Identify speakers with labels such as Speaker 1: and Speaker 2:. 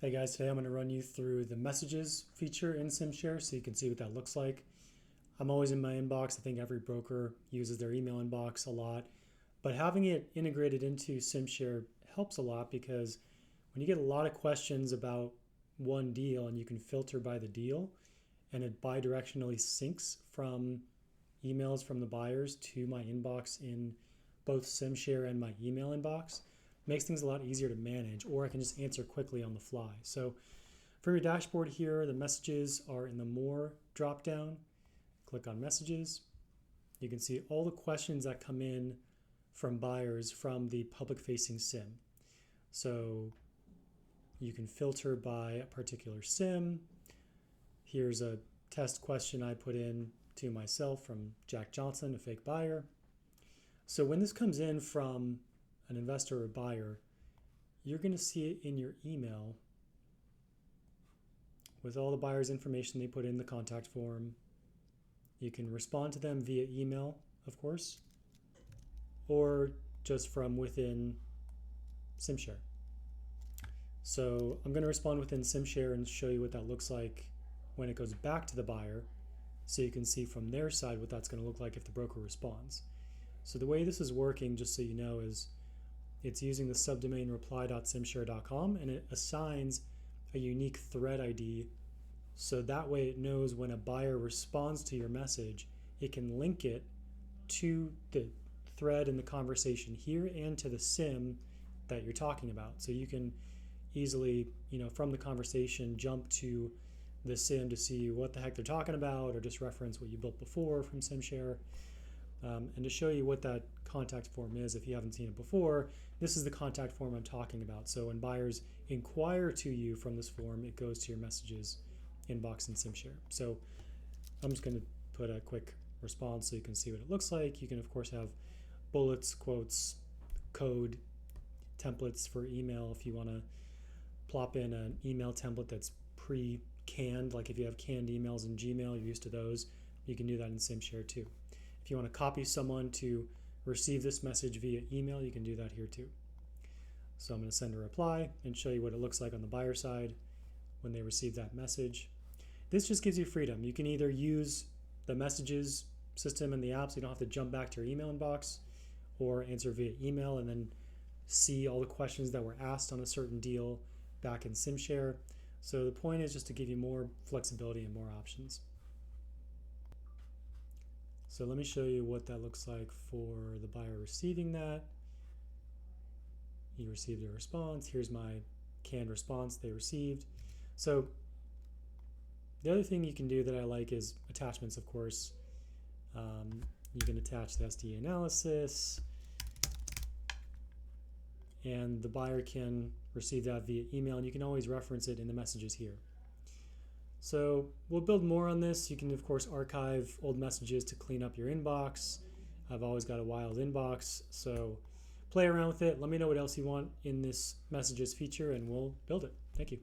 Speaker 1: Hey guys, today I'm going to run you through the messages feature in Cimshare so you can see what that looks like. I'm always in my inbox. I think every broker uses their email inbox a lot, but having it integrated into Cimshare helps a lot because when you get a lot of questions about one deal and you can filter by the deal and it bidirectionally syncs from emails from the buyers to my inbox in both Cimshare and my email inbox, makes things a lot easier to manage, or I can just answer quickly on the fly. So for your dashboard here, the messages are in the More dropdown. Click on Messages. You can see all the questions that come in from buyers from the public-facing CIM. So you can filter by a particular CIM. Here's a test question I put in to myself from Jack Johnson, a fake buyer. So when this comes in from an investor or buyer, you're going to see it in your email with all the buyer's information they put in the contact form. You can respond to them via email, of course, or just from within Cimshare. So I'm going to respond within Cimshare and show you what that looks like when it goes back to the buyer, so you can see from their side what that's going to look like if the broker responds. So the way this is working, just so you know, is it's using the subdomain reply.cimshare.com, and it assigns a unique thread ID, so that way it knows when a buyer responds to your message, it can link it to the thread in the conversation here and to the CIM that you're talking about. So you can easily, from the conversation, jump to the CIM to see what the heck they're talking about, or just reference what you built before from Cimshare. And to show you what that contact form is, if you haven't seen it before, this is the contact form I'm talking about. So when buyers inquire to you from this form, it goes to your messages inbox in Cimshare. So I'm just going to put a quick response so you can see what it looks like. You can, of course, have bullets, quotes, code, templates for email if you want to plop in an email template that's pre-canned. Like if you have canned emails in Gmail, you're used to those, you can do that in Cimshare too. If you want to copy someone to receive this message via email, you can do that here too. So I'm going to send a reply and show you what it looks like on the buyer side when they receive that message. This just gives you freedom. You can either use the messages system in the app so you don't have to jump back to your email inbox, or answer via email and then see all the questions that were asked on a certain deal back in Cimshare. So the point is just to give you more flexibility and more options. So let me show you what that looks like for the buyer receiving that. He received a response. Here's my canned response they received. So the other thing you can do that I like is attachments, of course. You can attach the SDA analysis, and the buyer can receive that via email, and you can always reference it in the messages here. So we'll build more on this. You can, of course, archive old messages to clean up your inbox. I've always got a wild inbox, so play around with it. Let me know what else you want in this messages feature, and we'll build it. Thank you.